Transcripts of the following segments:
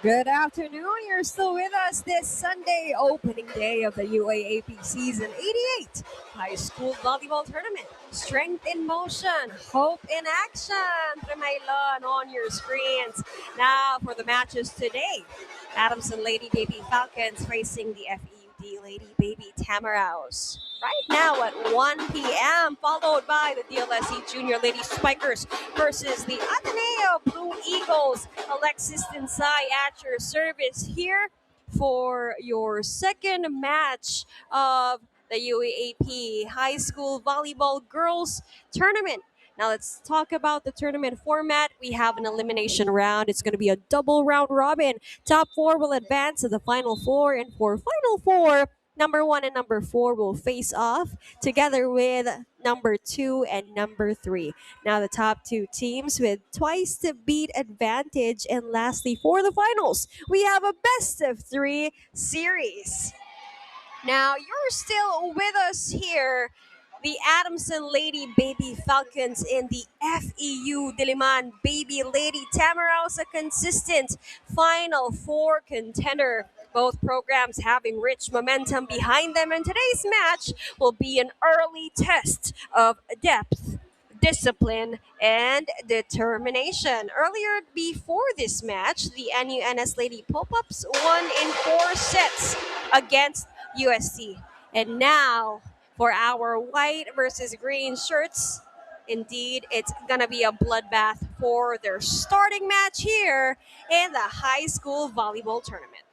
Good afternoon. You're still with us this Sunday, opening day of the UAAP Season 88 High School Volleyball Tournament. Strength in motion, hope in action. Premaylon on your screens. Now for the matches today. Adamson Lady Baby Falcons facing the FEUD Lady Baby Tamaraos. Right now at 1 p.m., followed by the DLSE Junior Lady Spikers versus the Ateneo Blue Eagles. Alexis Tinsay at your service here for your second match of the UAAP High School Volleyball Girls Tournament. Now let's talk about the tournament format. We have an elimination round. It's going to be a double round robin. Top four will advance to the final four, and for final four, number 1 and number 4 will face off together with number 2 and number 3. Now the top two teams with twice to beat advantage. And lastly, for the finals, we have a best of 3 series. Now you're still with us here. The Adamson Lady Baby Falcons and the FEU Diliman Baby Lady Tamaraos, a consistent Final Four contender. Both programs having rich momentum behind them, and today's match will be an early test of depth, discipline, and determination. Earlier before this match, the NUNS Lady Pop-Ups won in 4 sets against USC. And now for our white versus green shirts, indeed, it's going to be a bloodbath for their starting match here in the high school volleyball tournament.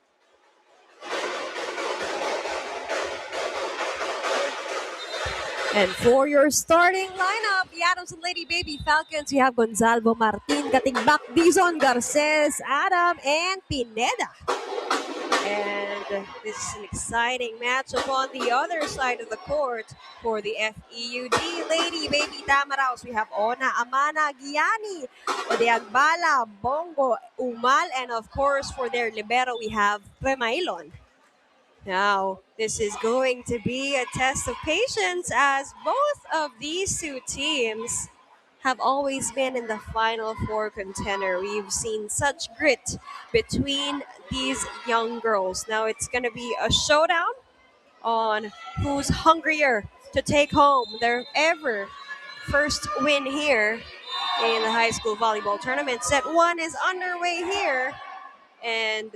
And for your starting lineup, the Adamson Lady Baby Falcons, we have Gonzalo Martin, Katigbak, Dizon, Garces, Adam, and Pineda. And this is an exciting matchup on the other side of the court for the FEUD Lady Baby Tamaraos. We have Ona, Amana, Gianni, Odeagbala, Bongo, Umal, and of course for their libero we have Premaylon. Now, this is going to be a test of patience as both of these two teams have always been in the Final Four contender. We've seen such grit between these young girls. Now it's going to be a showdown on who's hungrier to take home their ever first win here in the high school volleyball tournament. Set 1 is underway here, and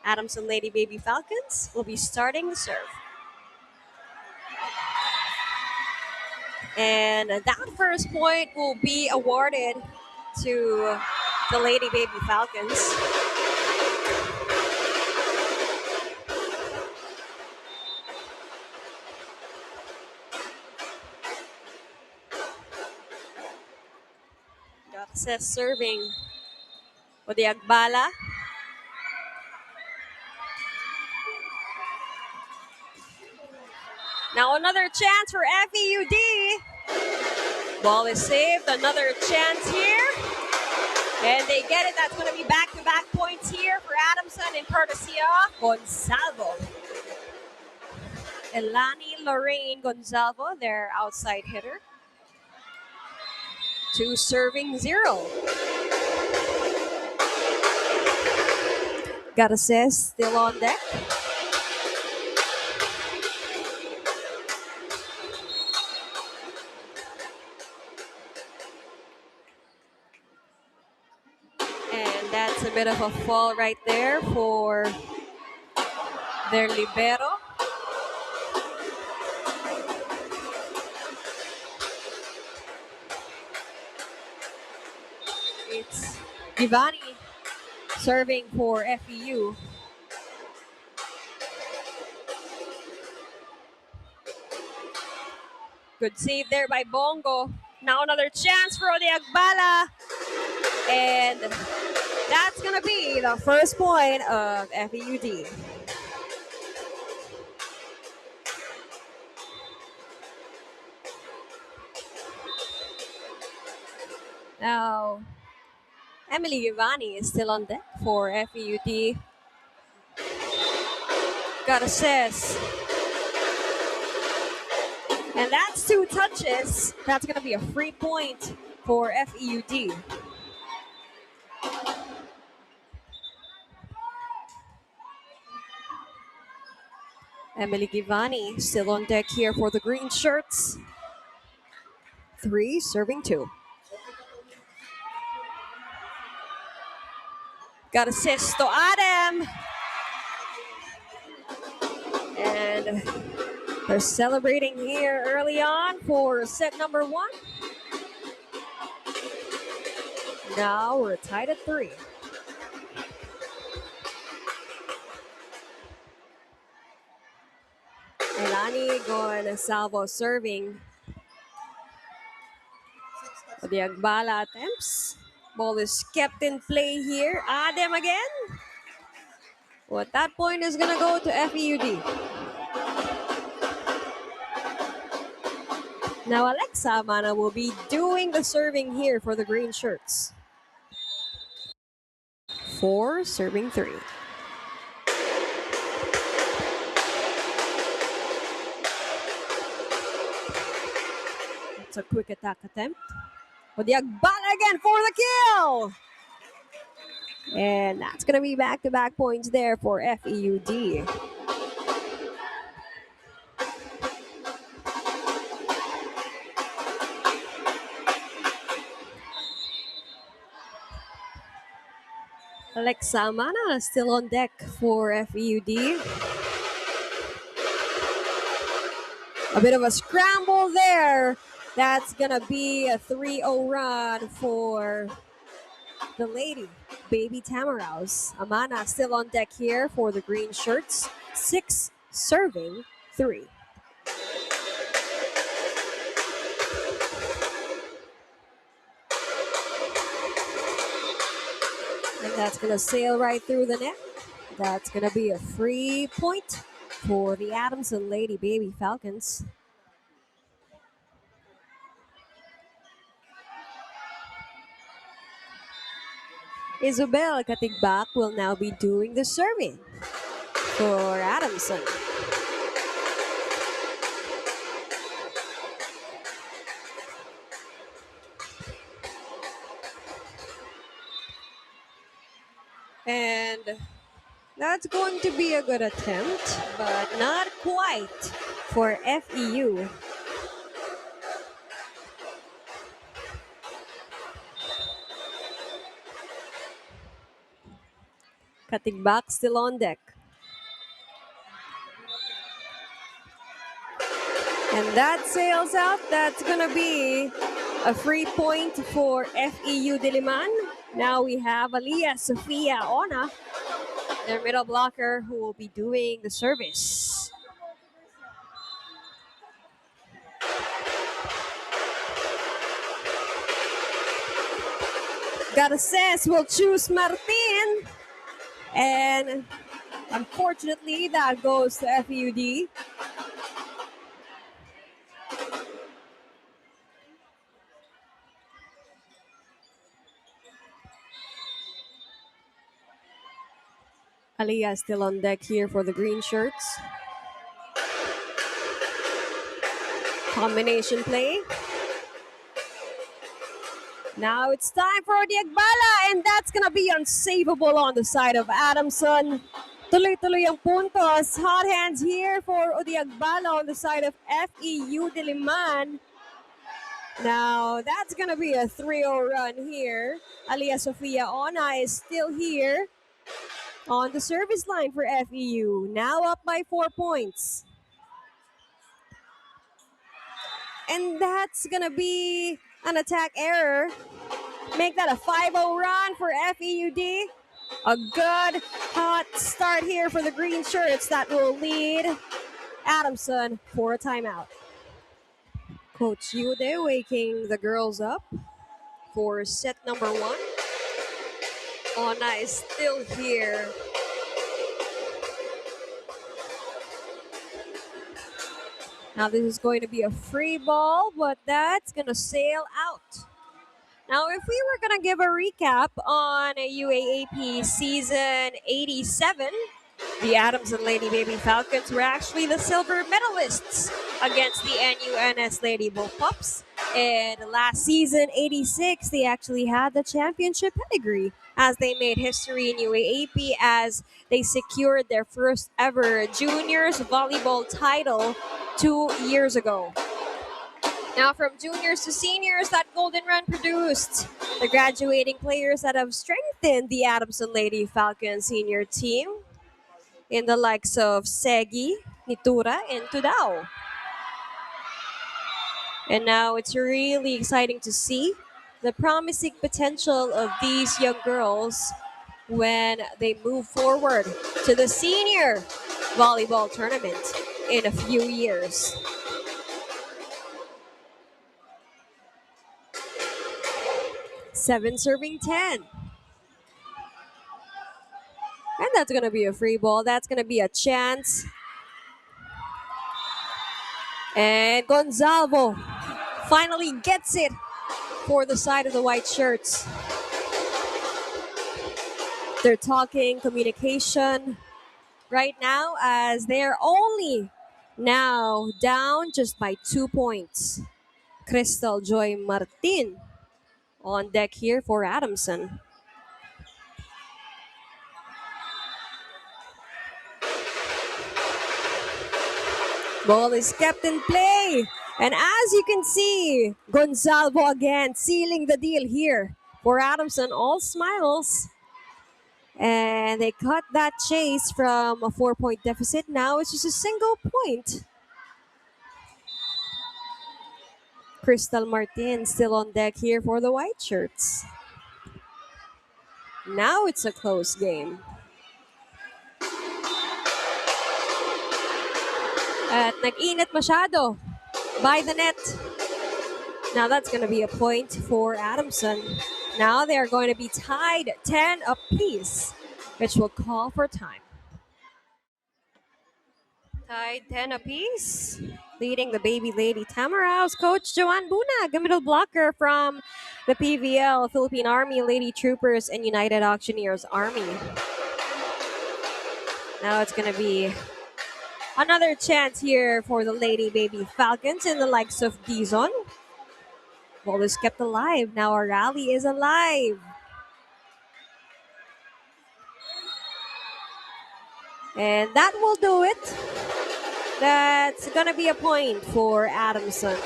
Adamson Lady Baby Falcons will be starting the serve. And that first point will be awarded to the Lady Baby Falcons. Garces serving Odeagbala. Now another chance for FEUD. Ball is saved. Another chance here. And they get it. That's going to be back-to-back points here for Adamson and courtesy of Gonzalo. Elani Lorraine Gonzalo, their outside hitter. 2 serving 0. Garces still on deck. That's a bit of a fall right there for their libero. It's Giovanni serving for FEU. Good save there by Bongo. Now another chance for Odeagbala. And that's going to be the first point of FEUD. Now, Emily Giovanni is still on deck for FEUD. Garces. And that's 2 touches. That's going to be a free point for FEUD. Emily Givani still on deck here for the green shirts. 3 serving 2. Got assist to Adam. And they're celebrating here early on for set number 1. Now we're tied at 3. Elani going salvo serving. The Agbala attempts. Ball is kept in play here. Adam again. Well, at that point is going to go to FEUD. Now Alexa Mana will be doing the serving here for the green shirts. 4 serving 3. It's a quick attack attempt. The Agbala again for the kill. And that's going to be back-to-back points there for FEUD. Alexa Mana still on deck for FEUD. A bit of a scramble there. That's going to be a 3-0 run for the Lady Baby Tamaraws. Amana still on deck here for the green shirts. 6 serving 3. And that's going to sail right through the net. That's going to be a free point for the Adamson Lady Baby Falcons. Isabel Katigbak will now be doing the serving for Adamson. And that's going to be a good attempt, but not quite for FEU. Katigbak still on deck. And that sails out. That's going to be a free point for FEU Diliman. Now we have Aliyah Sofia Ona, their middle blocker, who will be doing the service. Garces will choose Martin. And unfortunately, that goes to FEUD. Aliyah still on deck here for the green shirts. Combination play. Now it's time for the Agbala, and that's gonna be unsavable on the side of Adamson. Tuloy-tuloy ang puntos. Hot hands here for the Agbala on the side of FEU Diliman. Now that's gonna be a 3-0 run here. Aliyah Sofia Ona is still here on the service line for FEU. Now up by 4 points. And that's gonna be an attack error. Make that a 5-0 run for FEUD. A good hot start here for the green shirts that will lead Adamson for a timeout. Coach Yude waking the girls up for set number 1. Ona is still here. Now this is going to be a free ball, but that's going to sail out. Now if we were going to give a recap on a UAAP season 87, the Adamson Lady Baby Falcons were actually the silver medalists against the NUNS Lady Bullpups. And last season, 86, they actually had the championship pedigree as they made history in UAAP as they secured their first ever juniors volleyball title 2 years ago. Now, from juniors to seniors, that golden run produced the graduating players that have strengthened the Adamson Lady Falcons senior team in the likes of Segi, Nitura, and Tudao. And now it's really exciting to see the promising potential of these young girls when they move forward to the senior volleyball tournament in a few years. Seven serving 10. And that's going to be a free ball. That's going to be a chance. And Gonzalo finally gets it for the side of the white shirts. They're talking communication right now as they're only now down just by 2 points. Crystal Joy Martin on deck here for Adamson. Ball is kept in play. And as you can see, Gonzalo again sealing the deal here for Adamson. All smiles. And they cut that chase from a 4-point deficit. Now it's just a single point. Crystal Martin still on deck here for the white shirts. Now it's a close game. At nag-init masyado by the net. Now that's going to be a point for Adamson. Now they are going to be tied 10 apiece, which will call for time. Tied 10 apiece. Leading the baby lady Tamaraos coach Joanne Bunag, a middle blocker from the PVL, Philippine Army, Lady Troopers, and United Auctioneers Army. Now it's going to be another chance here for the Lady Baby Falcons and the likes of Dizon. Ball is kept alive. Now our rally is alive. And that will do it. That's going to be a point for Adamson.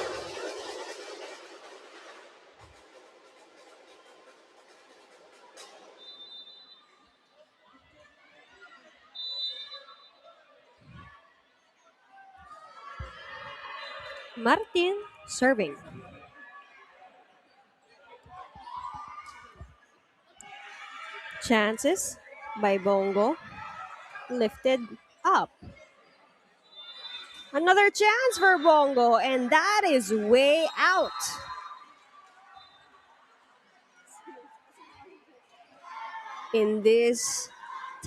Martin serving. Chances by Bongo. Lifted up. Another chance for Bongo, and that is way out. In this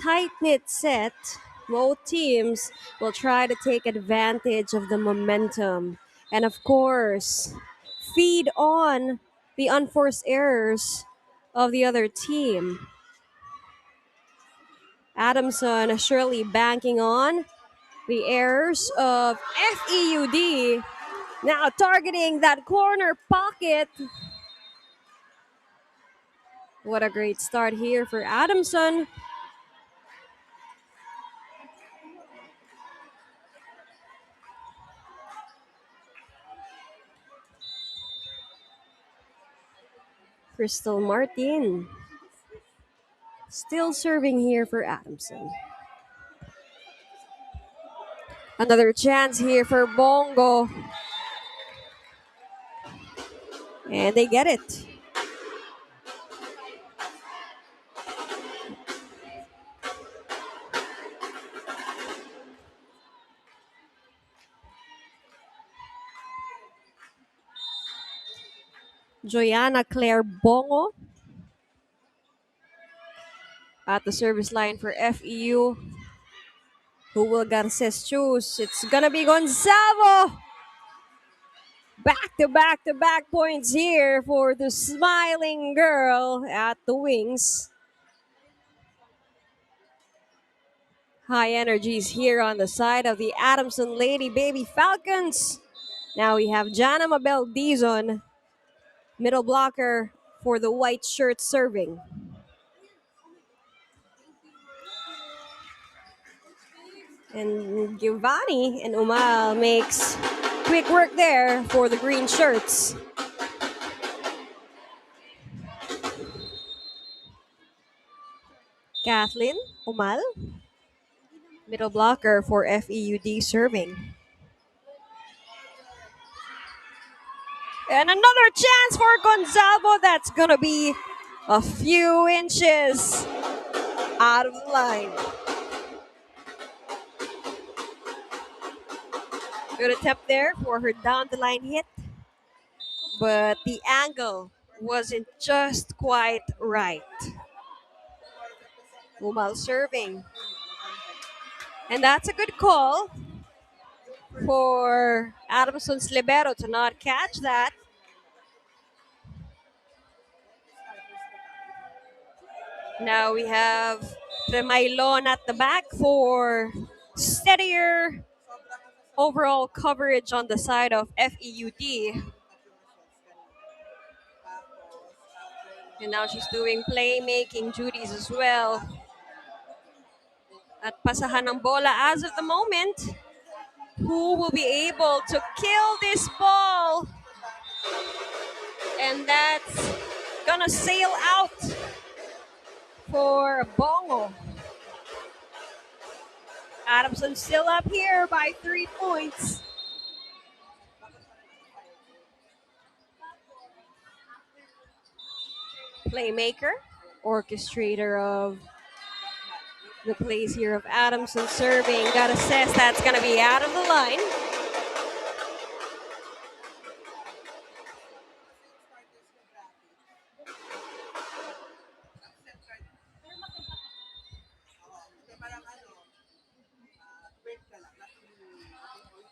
tight-knit set, both teams will try to take advantage of the momentum and, of course, feed on the unforced errors of the other team. Adamson surely banking on the errors of FEUD, now targeting that corner pocket. What a great start here for Adamson. Crystal Martin still serving here for Adamson. Another chance here for Bongo. And they get it. Joyanna Claire Bongo at the service line for FEU. Who will Garces choose? It's gonna be Gonzalo. Back-to-back points here for the smiling girl at the wings. High energies here on the side of the Adamson Lady Baby Falcons. Now we have Jana Mabel Dizon, middle blocker for the white shirt serving. And Giovanni and Umal makes quick work there for the green shirts. Kathleen Umal, middle blocker for FEUD serving. And another chance for Gonzalo. That's going to be a few inches out of the line. Good attempt there for her down the line hit. But the angle wasn't just quite right. Umal serving. And that's a good call for Adamson's libero to not catch that. Now we have Remailon at the back for steadier overall coverage on the side of FEUD. And now she's doing playmaking duties as well. At pasahan ng bola as of the moment. Who will be able to kill this ball? And that's gonna sail out for Bongo. Adamson still up here by 3 points. Playmaker, orchestrator of the plays here of Adamson serving. Got assess that's going to be out of the line.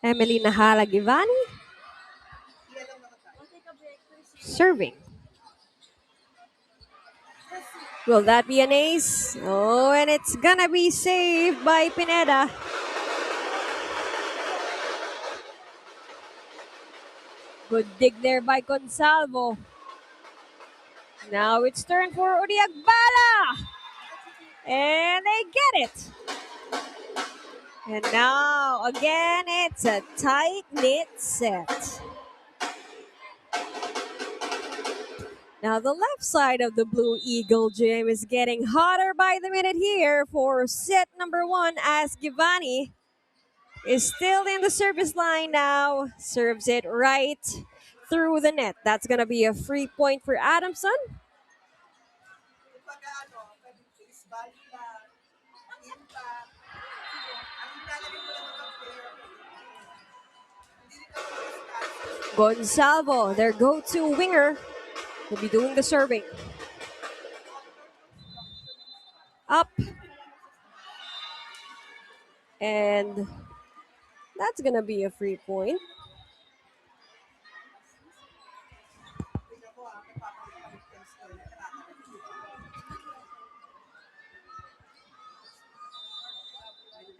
Emily Nahala Givani serving. Will that be an ace? Oh, and it's gonna be saved by Pineda. Good dig there by Gonsalvo. Now it's turn for Uriagbala. And they get it. And now, again, it's a tight-knit set. Now, the left side of the Blue Eagle gym is getting hotter by the minute here for set number 1 as Giovanni is still in the service line now. Serves it right through the net. That's going to be a free point for Adamson. Gonsalvo, their go-to winger, will be doing the serving. Up. And that's going to be a free point.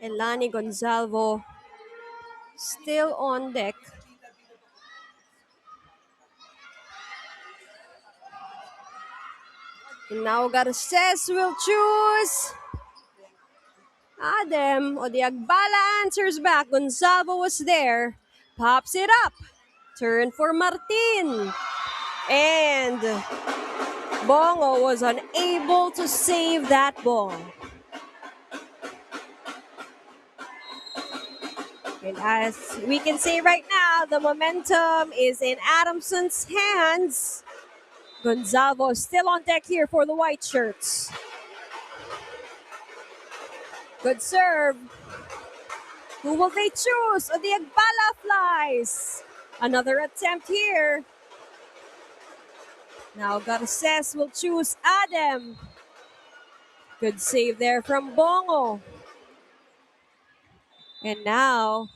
And Lani Gonsalvo still on deck. And now Garces will choose Adem. Odiagbala answers back. Gonsalvo was there. Pops it up. Turn for Martin. And Bongo was unable to save that ball. And as we can see right now, the momentum is in Adamson's hands. Gonsalvo still on deck here for the white shirts. Good serve. Who will they choose? Odiagbala flies. Another attempt here. Now Garces will choose Adam. Good save there from Bongo. And now,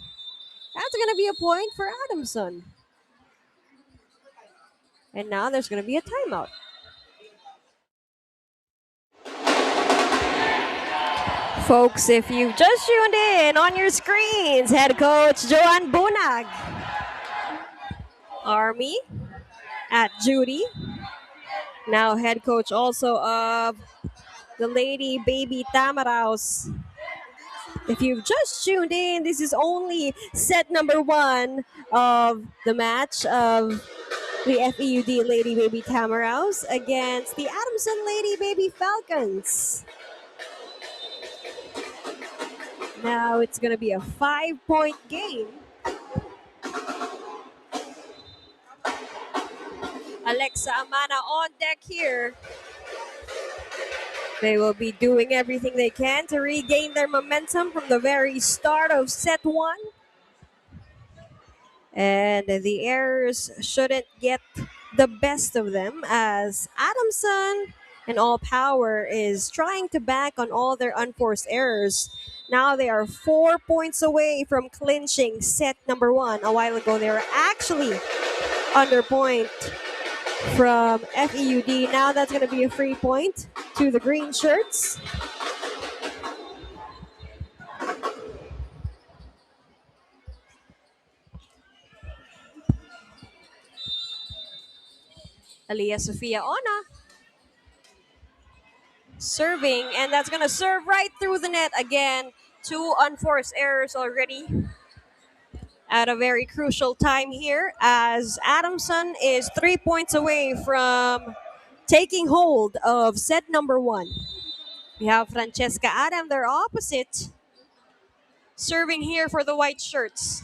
that's going to be a point for Adamson. And now there's going to be a timeout. Folks, if you've just tuned in on your screens, head coach Joan Bunag. Army at Judy. Now head coach also of the Lady Baby Tamaraos. If you've just tuned in, this is only set number one of the match of the FEUD Lady Baby Tamaraos against the Adamson Lady Baby Falcons. Now it's going to be a 5-point game. Alexa Amana on deck here. They will be doing everything they can to regain their momentum from the very start of set one. And the errors shouldn't get the best of them as Adamson and All Power is trying to back on all their unforced errors. Now they are 4 points away from clinching set number one. A while ago, they were actually under point from FEUD. Now that's going to be a free point to the green shirts. Aliyah Sofia Ona serving, and that's going to serve right through the net again. 2 unforced errors already at a very crucial time here as Adamson is 3 points away from taking hold of set number one. We have Francesca Adam, their opposite, serving here for the white shirts.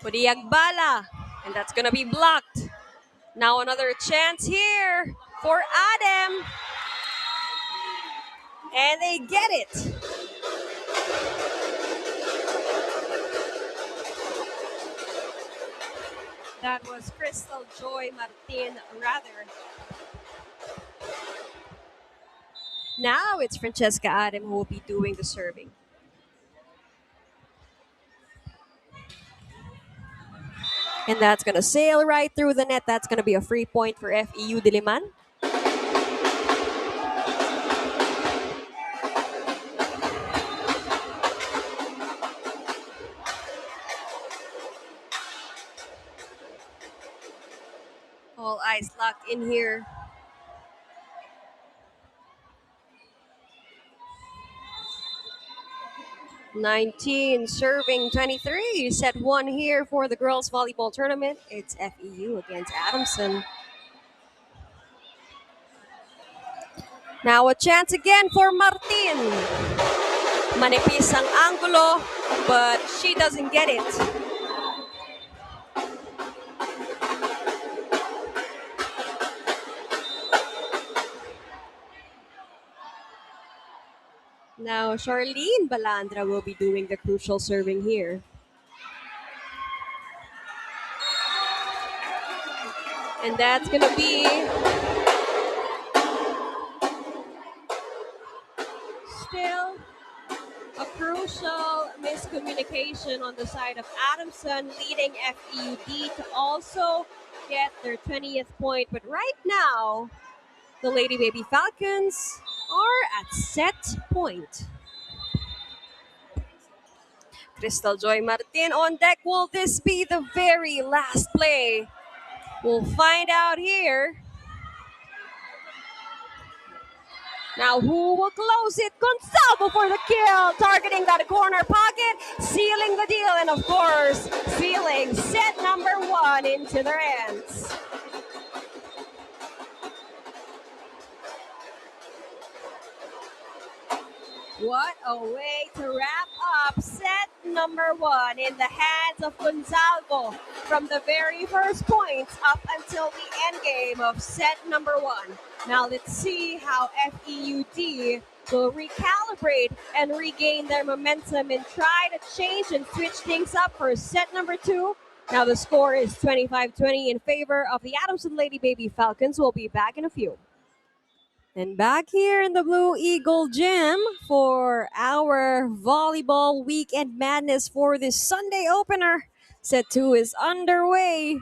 Bala, and that's going to be blocked. Now another chance here for Adam. And they get it. That was Crystal Joy Martin, rather. Now it's Francesca Adam who will be doing the serving. And that's going to sail right through the net. That's going to be a free point for FEU Diliman. All eyes locked in here. (19) serving 23. Set one here for the girls volleyball tournament. It's FEU against Adamson. Now a chance again for Martin. Manipis ang angulo, but she doesn't get it. Now Charlene Balandra will be doing the crucial serving here. And that's going to be still a crucial miscommunication on the side of Adamson, leading FEUD to also get their 20th point. But right now, the Lady Baby Falcons are at set point. Crystal Joy Martin on deck. Will this be the very last play? We'll find out here. Now who will close it? Gonzalo for the kill, targeting that corner pocket, sealing the deal, and of course, sealing set number one into their hands. What a way to wrap up set number one in the hands of Gonzalo from the very first points up until the end game of set number one. Now let's see how FEUD will recalibrate and regain their momentum and try to change and switch things up for set number two. Now the score is 25-20 in favor of the Adamson Lady Baby Falcons. We'll be back in a few. And back here in the Blue Eagle Gym for our volleyball weekend madness for this Sunday opener. Set two is underway.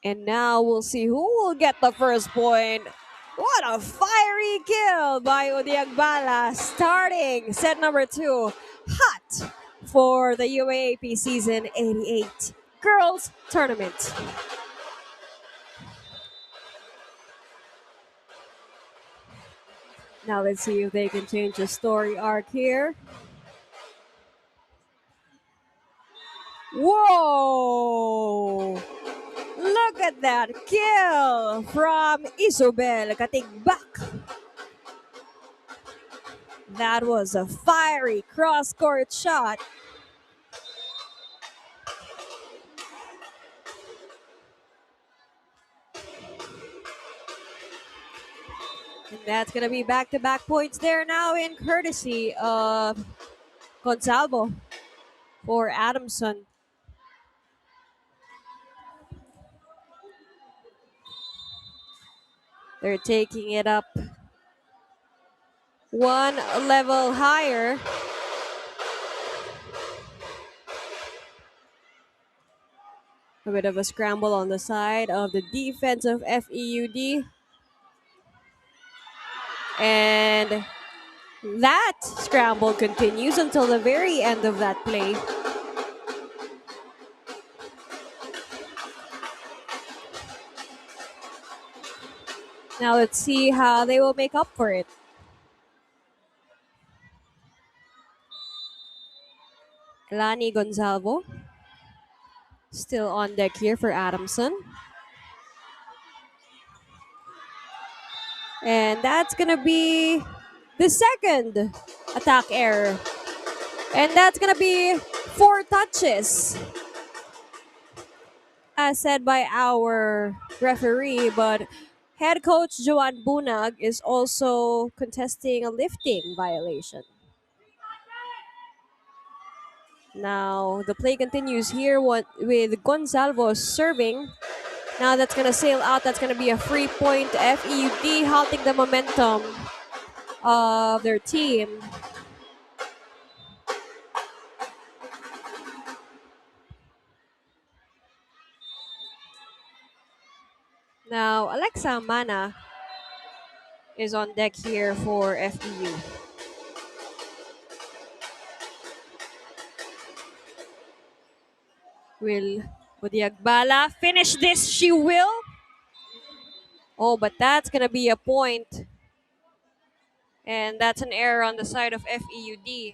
And now we'll see who will get the first point. What a fiery kill by Udiagbala, starting set number two. Hot for the UAAP Season 88 Girls Tournament. Now let's see if they can change the story arc here. Whoa! Look at that kill from Isobel Katigbak. That was a fiery cross-court shot. And that's going to be back-to-back points there now in courtesy of Gonzalo for Adamson. They're taking it up one level higher. A bit of a scramble on the side of the defense of FEUD. And that scramble continues until the very end of that play. Now let's see how they will make up for it. Lani Gonzalvo still on deck here for Adamson. And that's going to be the second attack error. And that's going to be 4 touches, as said by our referee. But head coach Joan Bunag is also contesting a lifting violation. Now the play continues here with Gonzalvo serving. Now that's going to sail out. That's going to be a free point. FEUD halting the momentum of their team. Now Alexa Mana is on deck here for FEU. Will Budiagbala finish this? She will. Oh, but that's going to be a point. And that's an error on the side of FEUD.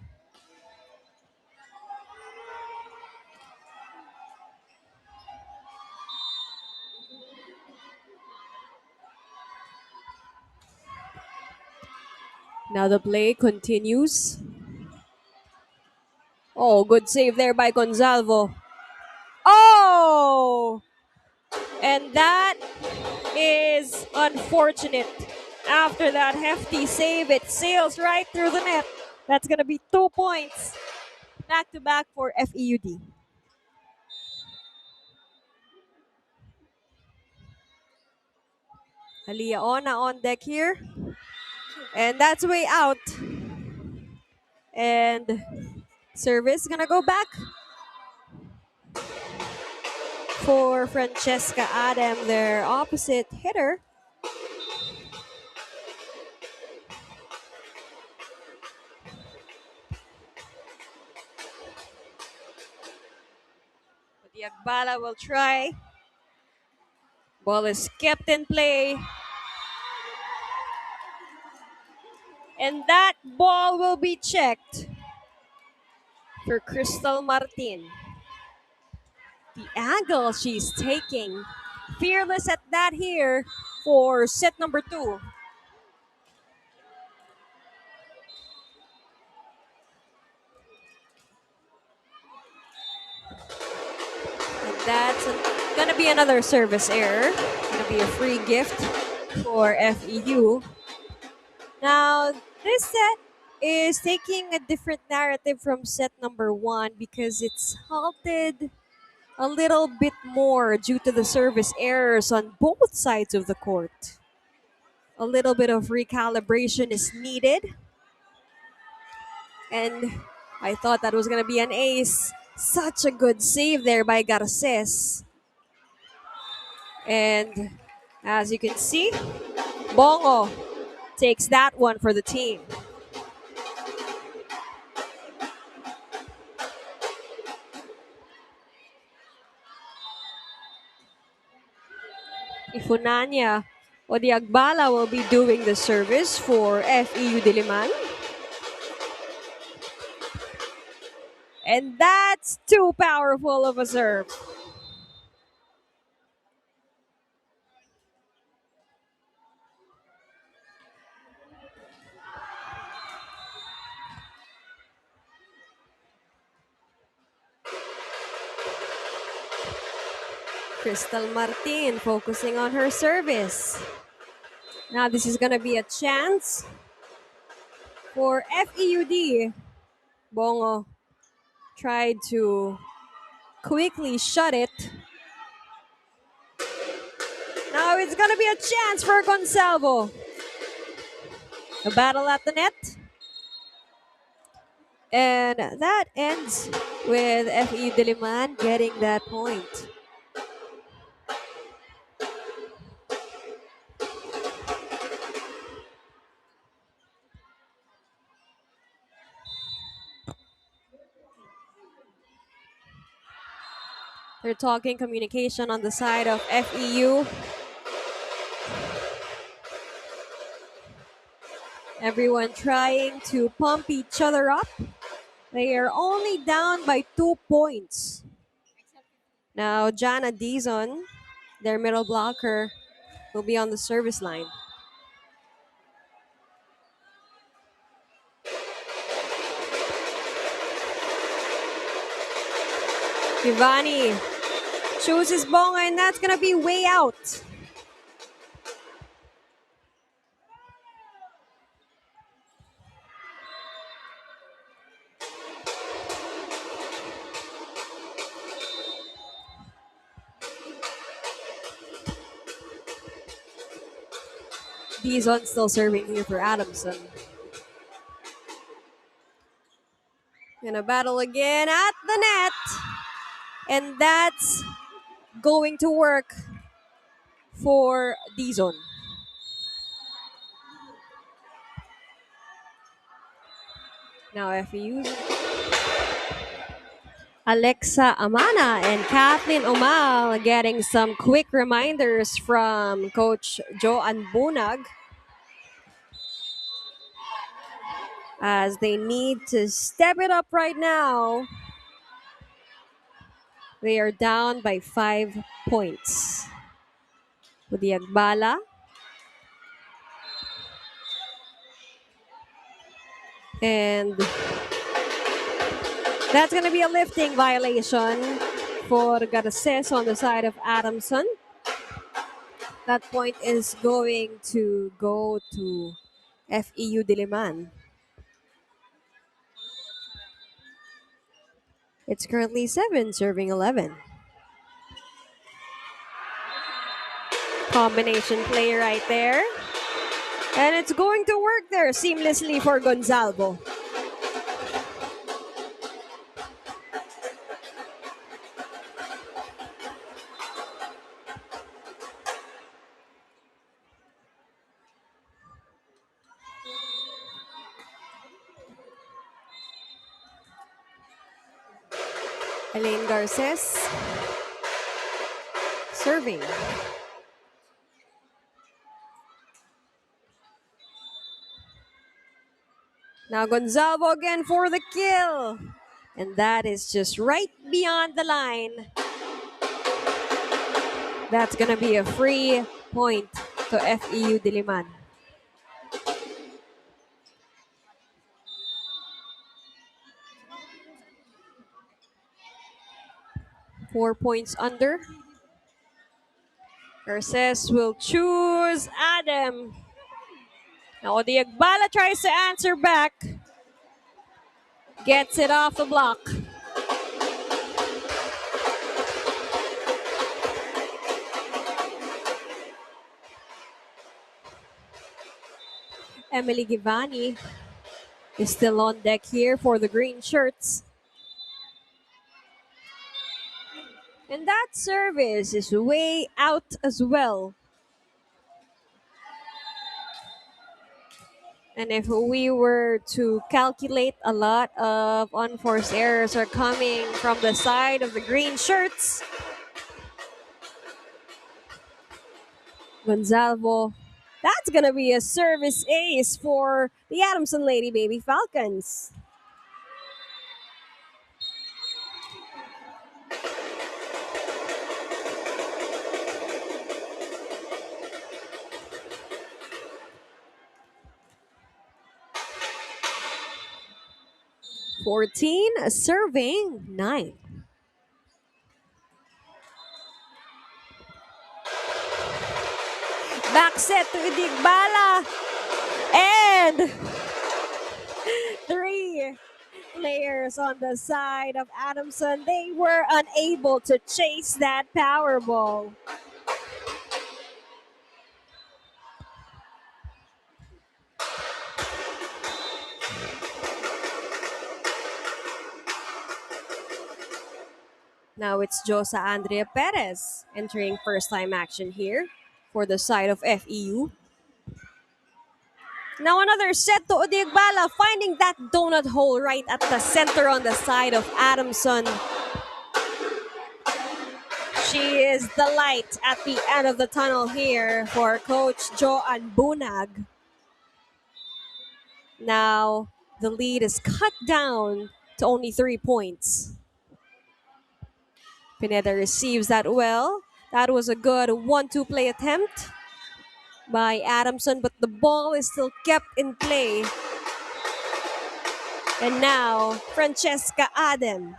Now the play continues. Oh, good save there by Gonzalvo. Oh! And that is unfortunate. After that hefty save, it sails right through the net. That's going to be 2 points. Back to back for FEUD. Aliaona on deck here. And that's way out. And service going to go back for Francesca Adam, their opposite hitter. Budiagbala will try. Ball is kept in play. And that ball will be checked for Crystal Martin. The angle she's taking. Fearless at that here for set number 2. And that's going to be another service error. Going to be a free gift for FEU. Now, this set is taking a different narrative from set number 1 because it's halted a little bit more due to the service errors on both sides of the court. A little bit of recalibration is needed. And I thought that was going to be an ace. Such a good save there by Garces. And as you can see, Bongo takes that one for the team. Ifunanya Odiagbala will be doing the service for FEU Diliman. And that's too powerful of a serve. Crystal Martin focusing on her service. Now this is going to be a chance for FEUD. Bongo tried to quickly shut it. Now it's going to be a chance for Gonsalvo. A battle at the net. And that ends with FEU Diliman getting that point. They're talking communication on the side of FEU. Everyone trying to pump each other up. They are only down by 2 points. Now, Jana Dizon, their middle blocker, will be on the service line. Ivani chooses Bonga, and that's going to be way out. Dizon still serving here for Adamson. Gonna battle again at the net. And that's going to work for Dizon. Now FEU. Alexa Amana and Kathleen Omal getting some quick reminders from Coach Joan Bunag as they need to step it up right now. They are down by 5 points. Odiagbala. And that's going to be a lifting violation for Garces on the side of Adamson. That point is going to go to FEU Diliman. It's currently 7 serving 11. Combination play right there. And it's going to work there seamlessly for Gonzalvo. Elaine Garces serving. Now Gonzalvo again for the kill. And that is just right beyond the line. That's going to be a free point to FEU Diliman. Four points under. Garces will choose Adam. Now Odiagbala tries to answer back. Gets it off the block. Emily Givani is still on deck here for the green shirts. And that service is way out as well. And if we were to calculate, a lot of unforced errors are coming from the side of the green shirts. Gonzalvo. That's gonna be a service ace for the Adamson Lady Baby Falcons. 14 serving 9. Back set to Idigbala. And 3 players on the side of Adamson. They were unable to chase that power ball. Now it's Josa Andrea Perez entering first time action here for the side of FEU. Now another set to Odiagbala, finding that donut hole right at the center on the side of Adamson. She is the light at the end of the tunnel here for Coach Joan Bunag. Now the lead is cut down to only 3 points. Pineda receives that well. That was a good 1-2 play attempt by Adamson, but the ball is still kept in play. And now Francesca Adem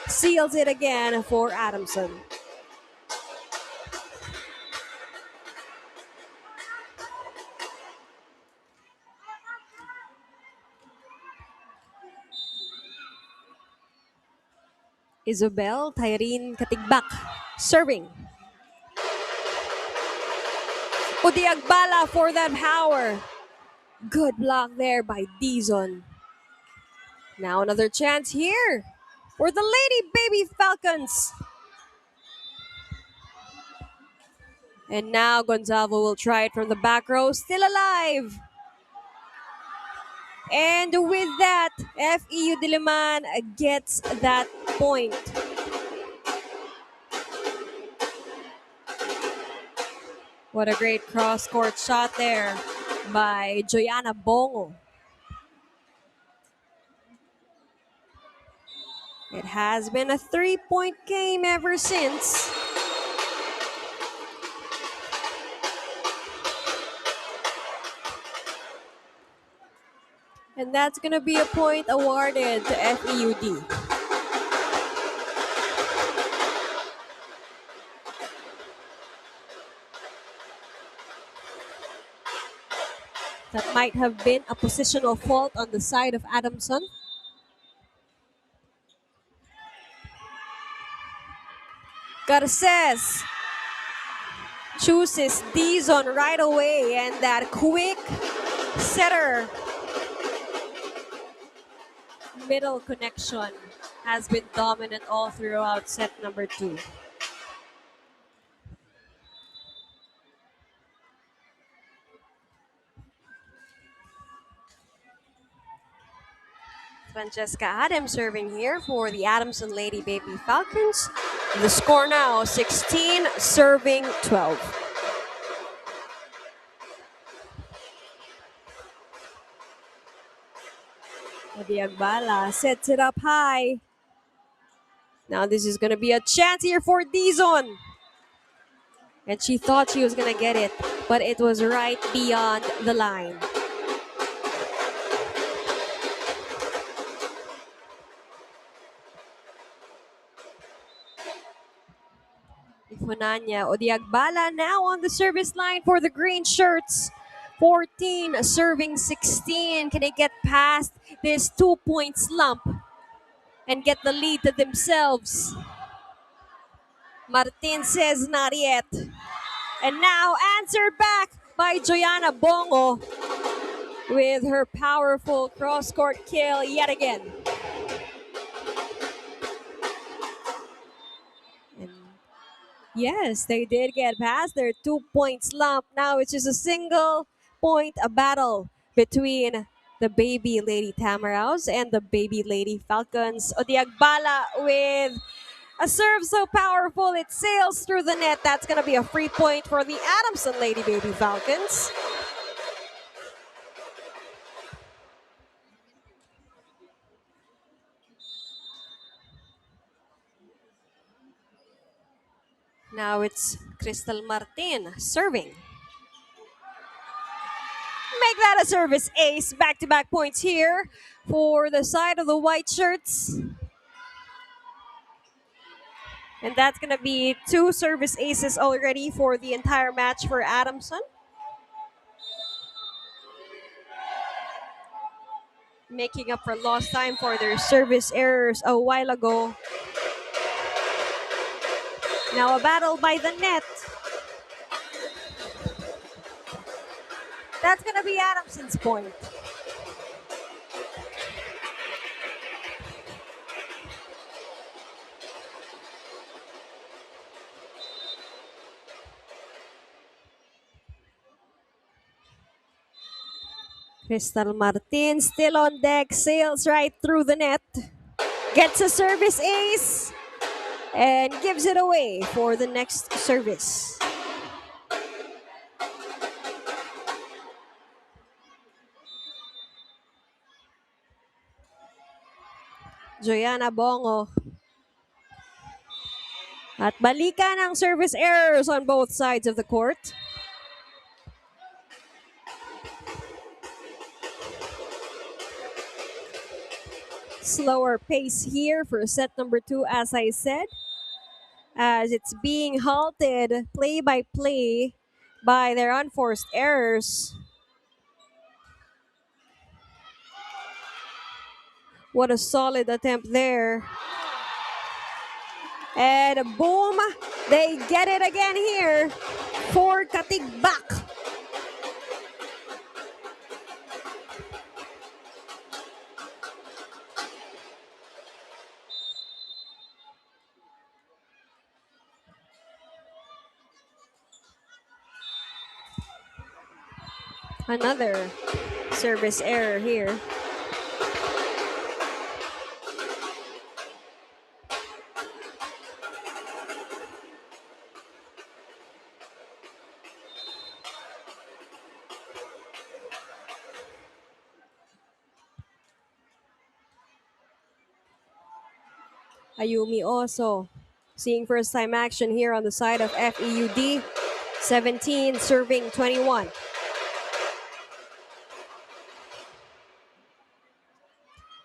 seals it again for Adamson. Isabel Tyrene Katigbak serving. Udiagbala for that power. Good block there by Dizon. Now another chance here for the Lady Baby Falcons. And now Gonzalo will try it from the back row, still alive. And with that, FEU Diliman gets that point. What a great cross-court shot there by Joyanna Bongo. It has been a 3-point game ever since. And that's going to be a point awarded to FEUD. That might have been a positional fault on the side of Adamson. Garces chooses Dizon right away, and that quick setter middle connection has been dominant all throughout set number 2. Francesca Adams serving here for the Adamson Lady Baby Falcons. The score now 16 serving 12. Odiagbala sets it up high. Now this is going to be a chance here for Dizon. And she thought she was going to get it, but it was right beyond the line. Ifunanya Odiagbala now on the service line for the green shirts. 14 serving 16. Can they get past this 2-point slump and get the lead to themselves? Martin says not yet. And now answered back by Joyanna Bongo with her powerful cross-court kill yet again. And yes, they did get past their 2-point slump. Now it's just a single point, a battle between the Baby Lady Tamaraws and the Baby Lady Falcons. Odiagbala with A serve so powerful it sails through the net. That's going to be a free point for the Adamson Lady Baby Falcons. Now it's Crystal Martin serving. Make that a service ace. Back-to-back points here for the side of the white shirts. And that's going to be 2 service aces already for the entire match for Adamson. Making up for lost time for their service errors a while ago. Now a battle by the net. That's going to be Adamson's point. Crystal Martin still on deck, sails right through the net. Gets a service ace and gives it away for the next service. Joyanna Bongo. At balikan ang service errors on both sides of the court. Slower pace here for set number 2, as I said, as it's being halted play by play by their unforced errors. What a solid attempt there. And boom, they get it again here for Katigbak. Another service error here. Ayumi also seeing first time action here on the side of FEUD. 17 serving 21.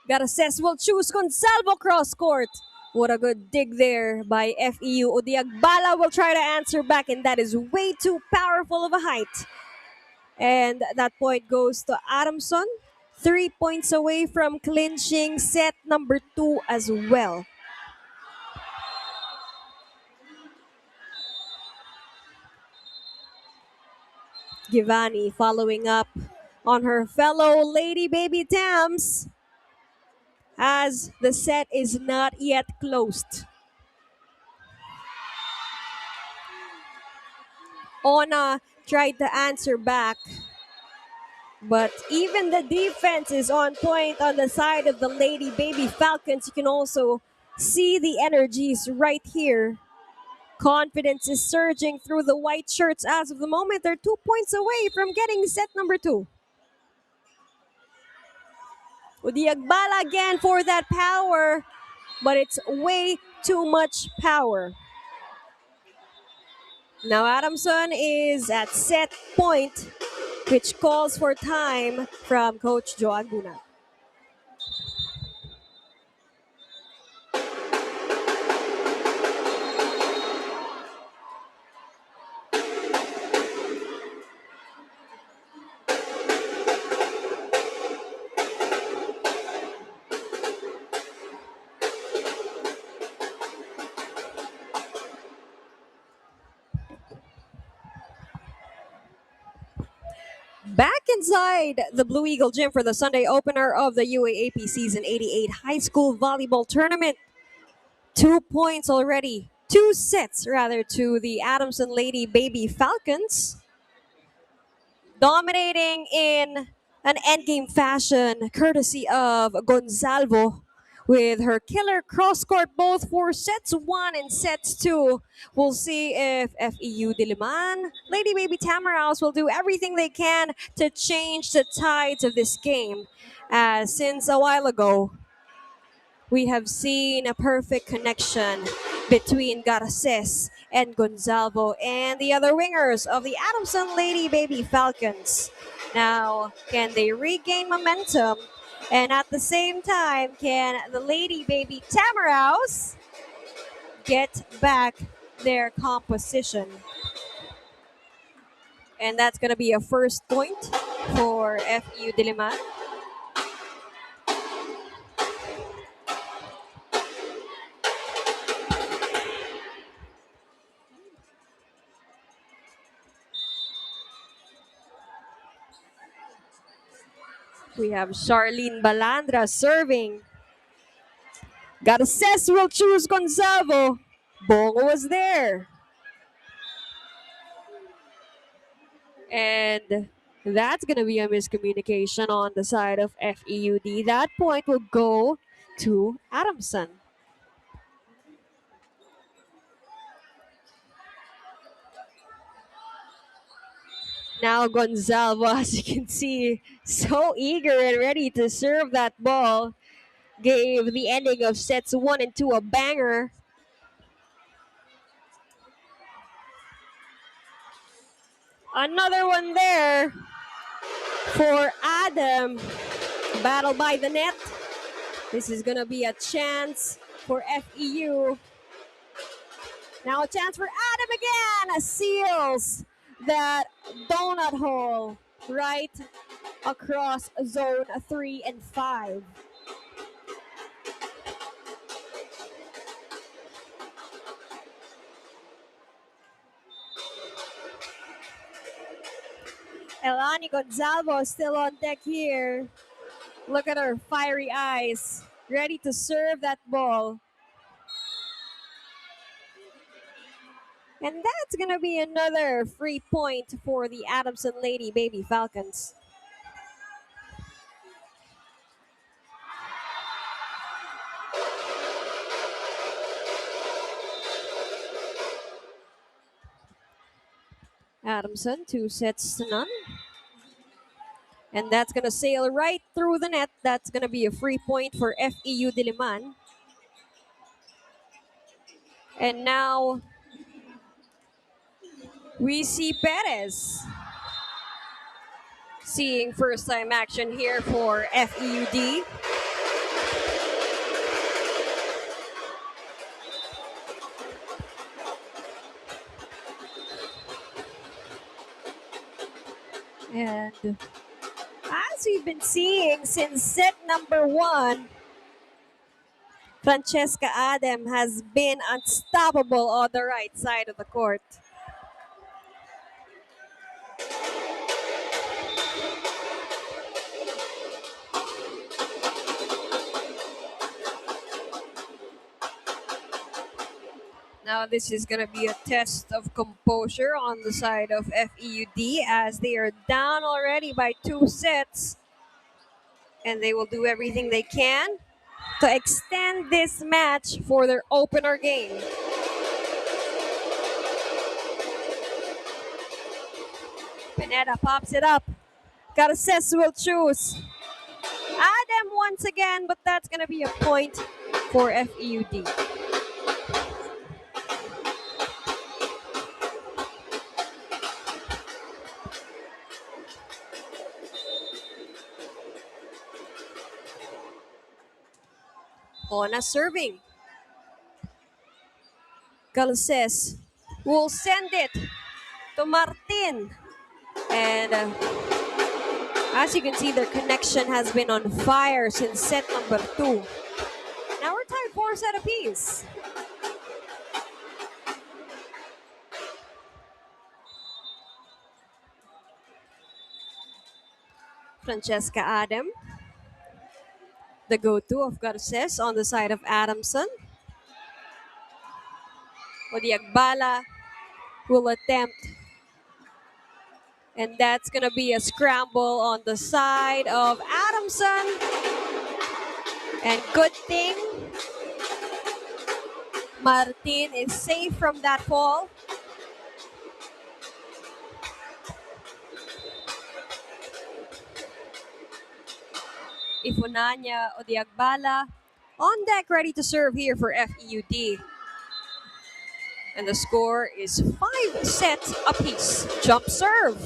Garces will choose Gonzalo cross court. What a good dig there by FEU. Udiagbala will try to answer back, and that is way too powerful of a height. And that point goes to Adamson. 3 points away from clinching set number 2 as well. Givani following up on her fellow Lady Baby Tams, as the set is not yet closed. Ona tried to answer back, but even the defense is on point on the side of the Lady Baby Falcons. You can also see the energies right here. Confidence is surging through the white shirts as of the moment. They're 2 points away from getting set number 2. Udiagbala again for that power, but it's way too much power. Now Adamson is at set point, which calls for time from Coach Joe Aguna. Back inside the Blue Eagle Gym for the Sunday opener of the UAAP Season 88 High School Volleyball Tournament. 2 points already. 2 sets, rather, to the Adamson Lady Baby Falcons. Dominating in an endgame fashion, courtesy of Gonzalo, with her killer cross court both for sets 1 and sets 2. We'll see if FEU Diliman, Lady Baby Tamaraos will do everything they can to change the tides of this game. As since a while ago, we have seen a perfect connection between Garces and Gonzalo and the other wingers of the Adamson Lady Baby Falcons. Now, can they regain momentum? And at the same time, can the Lady Baby Tamaraos get back their composition? And that's going to be a first point for FEU Diliman. We have Charlene Balandra serving. Garces will choose Gonzalo. Bongo was there. And that's going to be a miscommunication on the side of FEUD. That point will go to Adamson. Now Gonzalo, as you can see, so eager and ready to serve that ball. Gave the ending of sets 1 and 2 a banger. Another one there for Adam. Battle by the net. This is going to be a chance for FEU. Now a chance for Adam again. Seals that donut hole right across zone 3 and 5. Elani Gonzalo still on deck here. Look at her fiery eyes, ready to serve that ball. And that's going to be another free point for the Adamson Lady Baby Falcons. Adamson, 2-0. And that's going to sail right through the net. That's going to be a free point for FEU Diliman. And now we see Perez seeing first time action here for FEUD. And as we've been seeing since set number 1, Francesca Adam has been unstoppable on the right side of the court. Now this is going to be a test of composure on the side of FEUD as they are down already by 2 sets. And they will do everything they can to extend this match for their opener game. Pineda pops it up. Garces will choose Adam once again, but that's going to be a point for FEUD. Ona serving. Garces will send it to Martin. And as you can see, their connection has been on fire since set number 2. Now we're tied 4 set apiece. Francesca Adam, the go-to of Garces on the side of Adamson. Odiagbala will attempt. And that's going to be a scramble on the side of Adamson. And good thing Martin is safe from that fall. Ifunanya Odiagbala on deck, ready to serve here for FEUD. And the score is 5 sets apiece. Jump serve.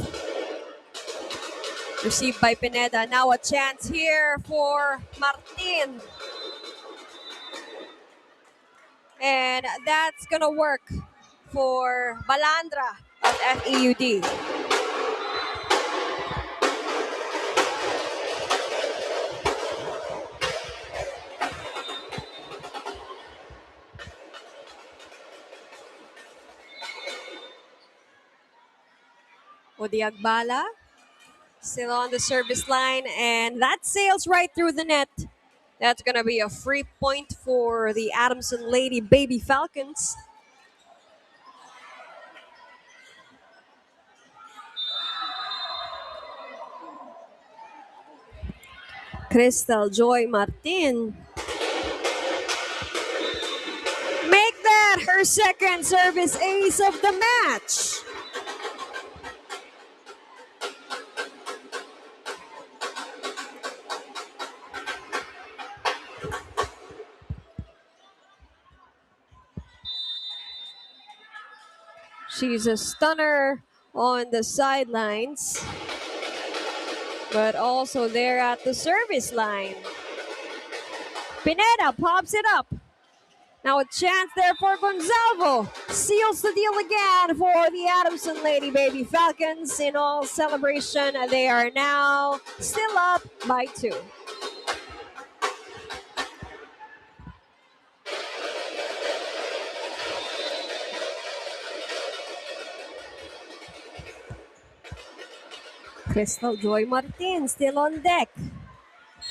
Received by Pineda. Now a chance here for Martin. And that's gonna work for Balandra of FEUD. Odiagbala still on the service line, and that sails right through the net. That's gonna be a free point for the Adamson Lady Baby Falcons. Crystal Joy Martin. Make that her second service ace of the match. She's a stunner on the sidelines, but also there at the service line. Pineda pops it up. Now a chance there for Gonzalvo. Seals the deal again for the Adamson Lady Baby Falcons. In all celebration, they are now still up by 2. Crystal Joy Martin still on deck. And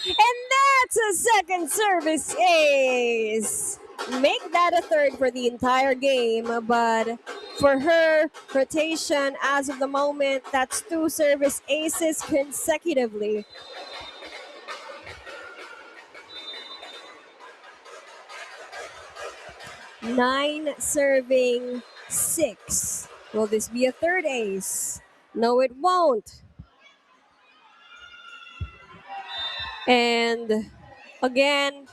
that's a second service ace. Make that a third for the entire game, but for her rotation as of the moment, that's 2 service aces consecutively. Nine serving 6. Will this be a third ace? No, it won't. And again,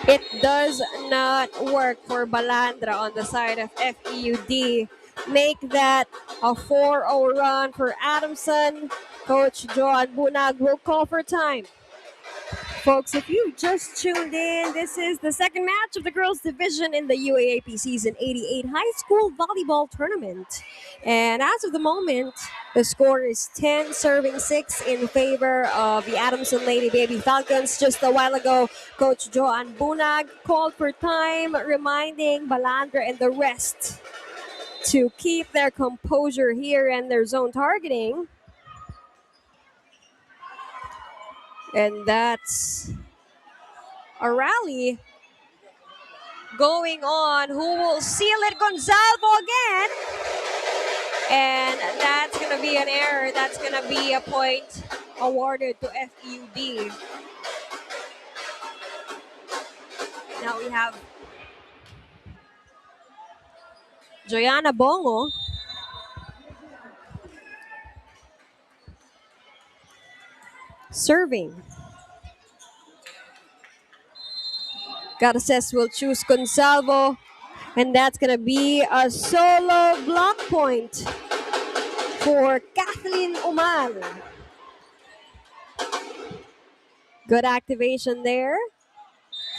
it does not work for Balandra on the side of FEUD. Make that a 4-0 run for Adamson. Coach Joan Bunag will call for time. Folks, if you just tuned in, this is the second match of the girls division in the UAAP Season 88 High School Volleyball Tournament. And as of the moment, the score is 10 serving 6 in favor of the Adamson Lady Baby Falcons. Just a while ago, Coach Joan Bunag called for time, reminding Balandra and the rest to keep their composure here and their zone targeting. And that's a rally going on. Who will seal it? Gonzalvo again. And that's going to be an error. That's going to be a point awarded to FEUD. Now we have Joyanna Bongo. Serving. Garces will choose Gonzalvo. And that's going to be a solo block point for Kathleen Umar. Good activation there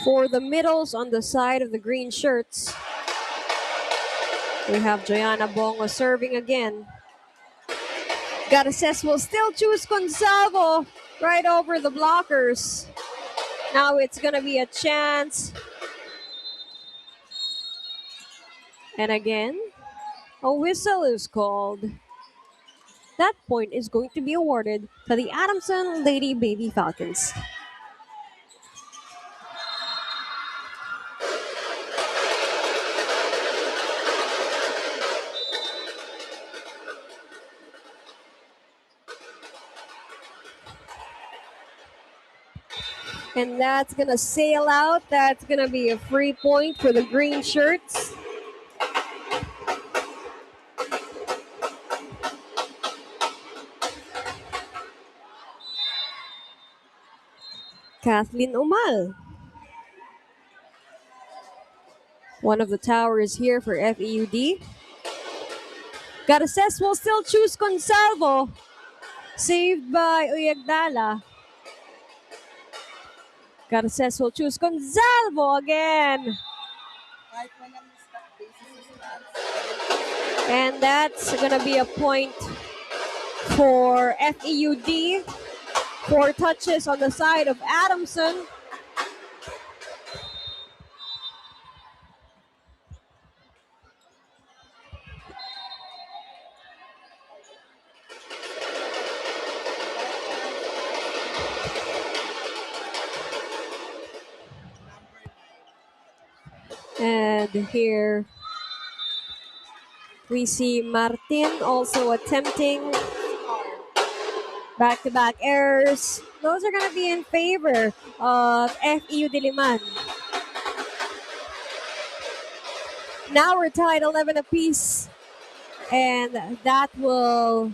for the middles on the side of the green shirts. We have Joyanna Bongo serving again. Garces will still choose Gonzalvo right over the blockers. Now it's going to be a chance. And again, a whistle is called. That point is going to be awarded to the Adamson Lady Baby Falcons. And that's going to sail out. That's going to be a free point for the green shirts. Kathleen Umal. One of the towers here for FEUD. Garces will still choose Consalvo. Saved by Uyagdala. Garces will choose Gonzalvo again. And that's going to be a point for FEUD. 4 touches on the side of Adamson. And here we see Martin also attempting back-to-back errors. Those are going to be in favor of FEU Diliman. Now we're tied 11 apiece. And that will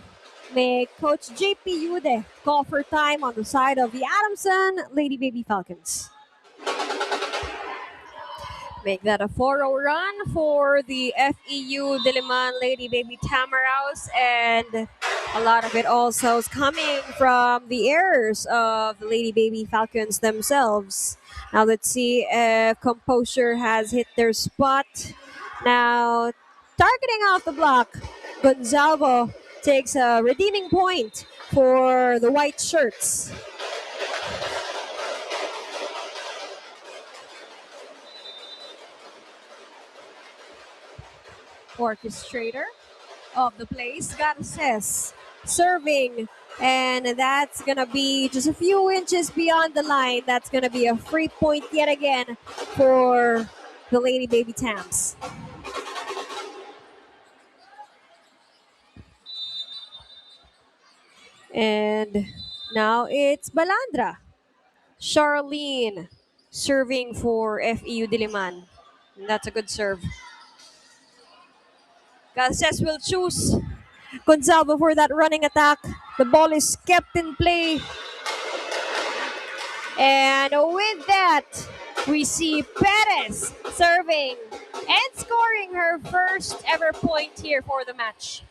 make Coach JP Yude call for time on the side of the Adamson Lady Baby Falcons. Make that a 4-0 run for the FEU Diliman Lady Baby Tamaraws, and a lot of it also is coming from the errors of the Lady Baby Falcons themselves. Now let's see if composure has hit their spot. Now targeting off the block, Gonzalvo takes a redeeming point for the white shirts. Orchestrator of the place, Garces serving, and that's gonna be just a few inches beyond the line. That's gonna be a free point yet again for the Lady Baby Tams. And now it's Balandra. Charlene serving for FEU Diliman. And that's a good serve. Garces will choose Gonzalvo for that running attack. The ball is kept in play. And with that, we see Perez serving and scoring her first ever point here for the match.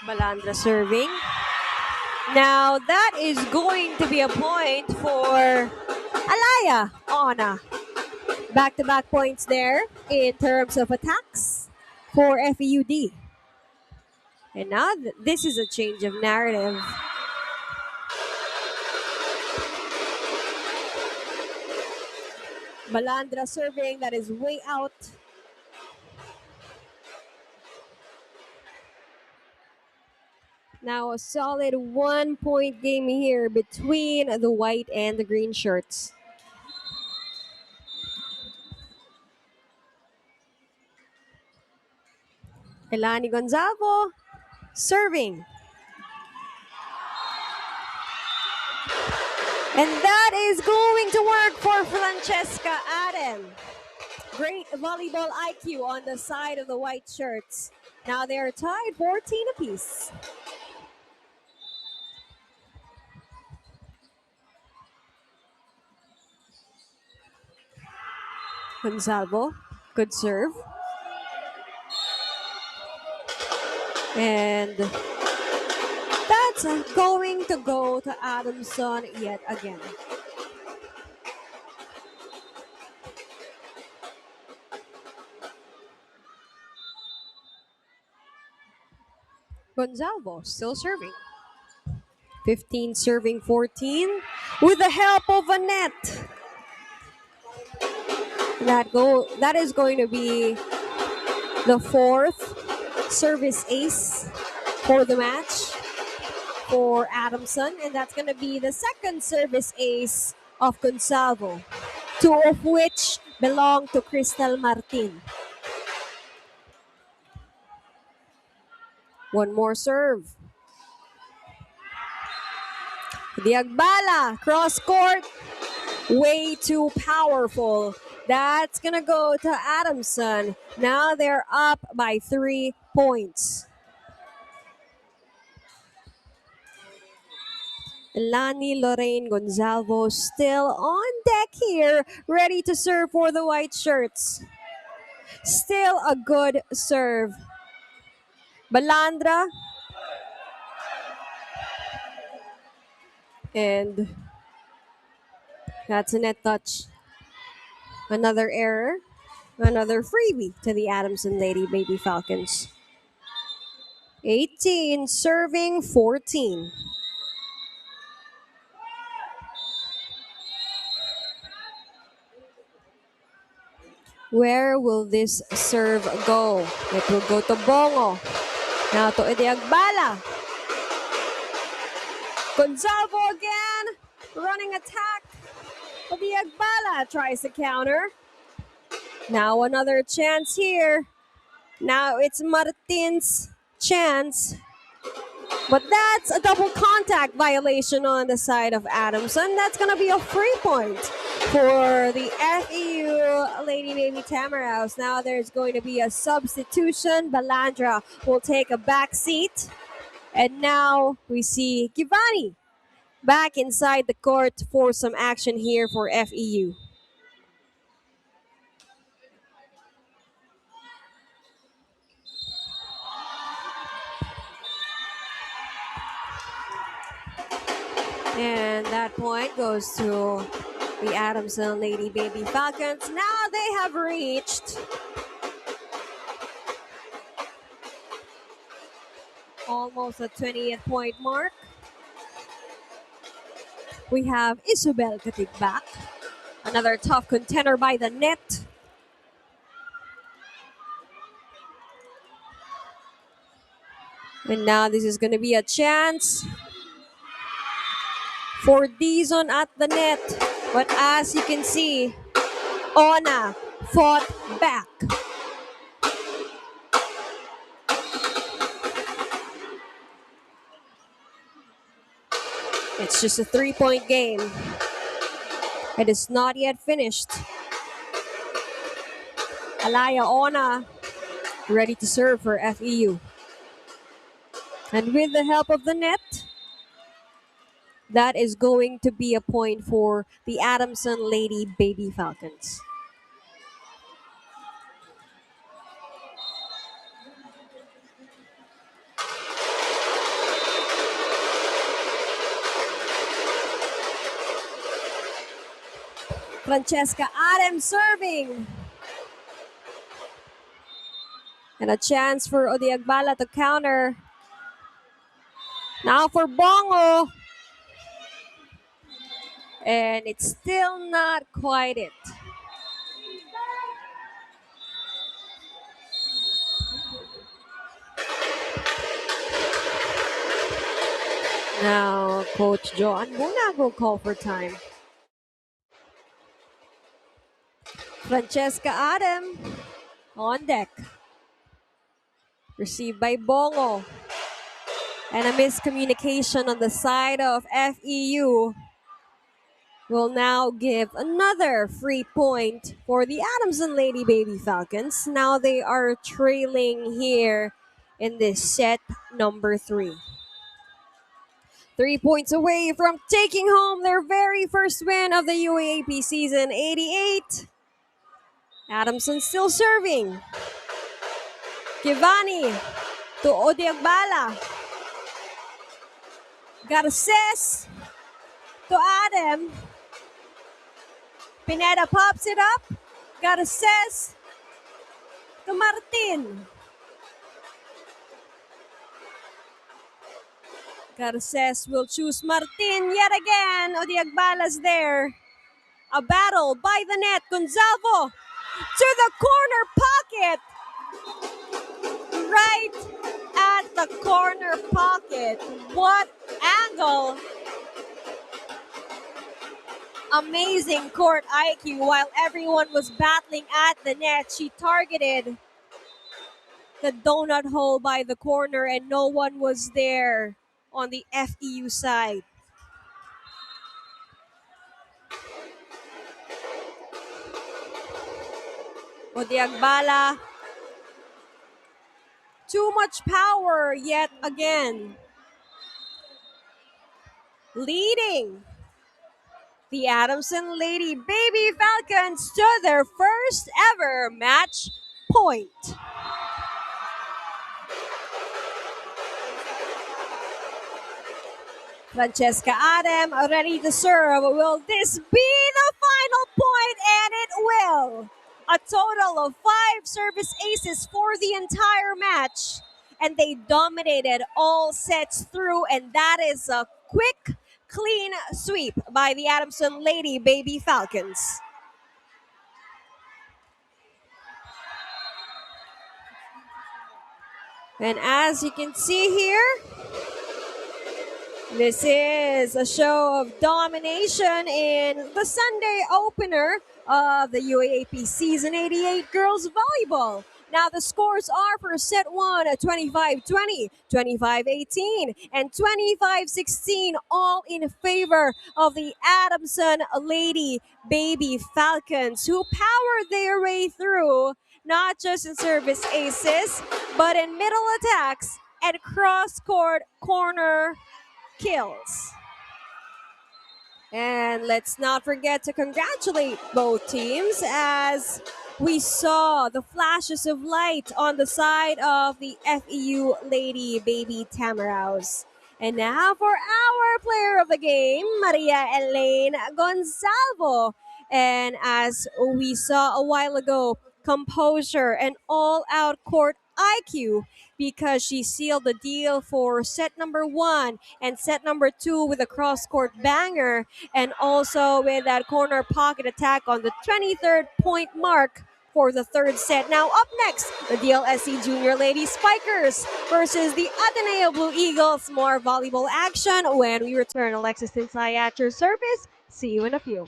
Balandra serving. Now that is going to be a point for Alaya Ona. Back-to-back points there in terms of attacks for FEUD. And now this is a change of narrative. Balandra serving, that is way out. Now a solid 1-point game here between the white and the green shirts. Elani Gonzalvo serving. And that is going to work for Francesca Adam. Great volleyball IQ on the side of the white shirts. Now they are tied 14 apiece. Gonzalvo, good serve. And that's going to go to Adamson yet again. Gonzalvo still serving. 15 serving 14 with the help of a net. That is going to be the 4th service ace for the match for Adamson, and that's going to be the 2nd service ace of Gonzalvo, 2 of which belong to Crystal Martin. One more serve. Diagbala, cross court, way too powerful. That's gonna go to Adamson. Now they're up by 3 points. Lani Lorraine Gonzalvo still on deck here, ready to serve for the white shirts. Still a good serve. Balandra. And that's a net touch. Another error. Another freebie to the Adamson Lady Baby Falcons. 18 serving 14. Where will this serve go? It will go to Bongo. Now to Ediagbala. Gonzalvo again. Running attack. Ediagbala tries to counter. Now another chance here. Now it's Martin's chance. But that's a double contact violation on the side of Adamson. That's going to be a free point for the FEU Lady Baby Tamaraos. Now there's going to be a substitution. Balandra will take a back seat. And now we see Givani back inside the court for some action here for FEU. And that point goes to the Adamson Lady Baby Falcons. Now they have reached almost a 20th point mark. We have Isabel Katig back. Another tough contender by the net. And now this is going to be a chance for Dizon at the net. But as you can see, Ona fought back. It's just a 3-point game. It is not yet finished. Alaya Ona ready to serve for FEU. And with the help of the net, that is going to be a point for the Adamson Lady Baby Falcons. Francesca Adams serving. And a chance for Odiagbala to counter. Now for Bongo. And it's still not quite it. Now Coach Joan Bunag will call for time. Francesca Adam on deck. Received by Bongo. And a miscommunication on the side of FEU will now give another free point for the Adamson Lady Baby Falcons. Now they are trailing here in this set number 3. 3 points away from taking home their very first win of the UAAP season. 88. Adamson still serving. Givani to Odiagbala. Got assist to Adam. Pineda pops it up. Got assist to Martin. Garces will choose Martin yet again. Odiagbala's there. A battle by the net. Gonzalvo to the corner pocket. Right at the corner pocket. What angle. Amazing court IQ. While everyone was battling at the net, she targeted the donut hole by the corner and no one was there on the FEU side. Odiagbala, too much power yet again. Leading the Adamson Lady Baby Falcons to their first ever match point. Francesca Adam ready to serve. Will this be the final point? And it will. A total of 5 service aces for the entire match. And they dominated all sets through, and that is a quick, clean sweep by the Adamson Lady Baby Falcons. And as you can see here, this is a show of domination in the Sunday opener of the UAAP Season 88 Girls Volleyball. Now the scores are for set 1, 25-20, 25-18, and 25-16, all in favor of the Adamson Lady Baby Falcons, who powered their way through, not just in service aces, but in middle attacks and cross-court corner kills. And let's not forget to congratulate both teams as we saw the flashes of light on the side of the FEU Lady Baby Tamaraws. And now for our player of the game, Maria Elaine Gonzalvo. And as we saw a while ago, composure and all-out court IQ, because she sealed the deal for set number 1 and set number 2 with a cross-court banger, and also with that corner pocket attack on the 23rd point mark for the 3rd set. Now up next, the DLSC Junior Lady Spikers versus the Ateneo Blue Eagles. More volleyball action when we return. Alexis Tinsay at your service. See you in a few.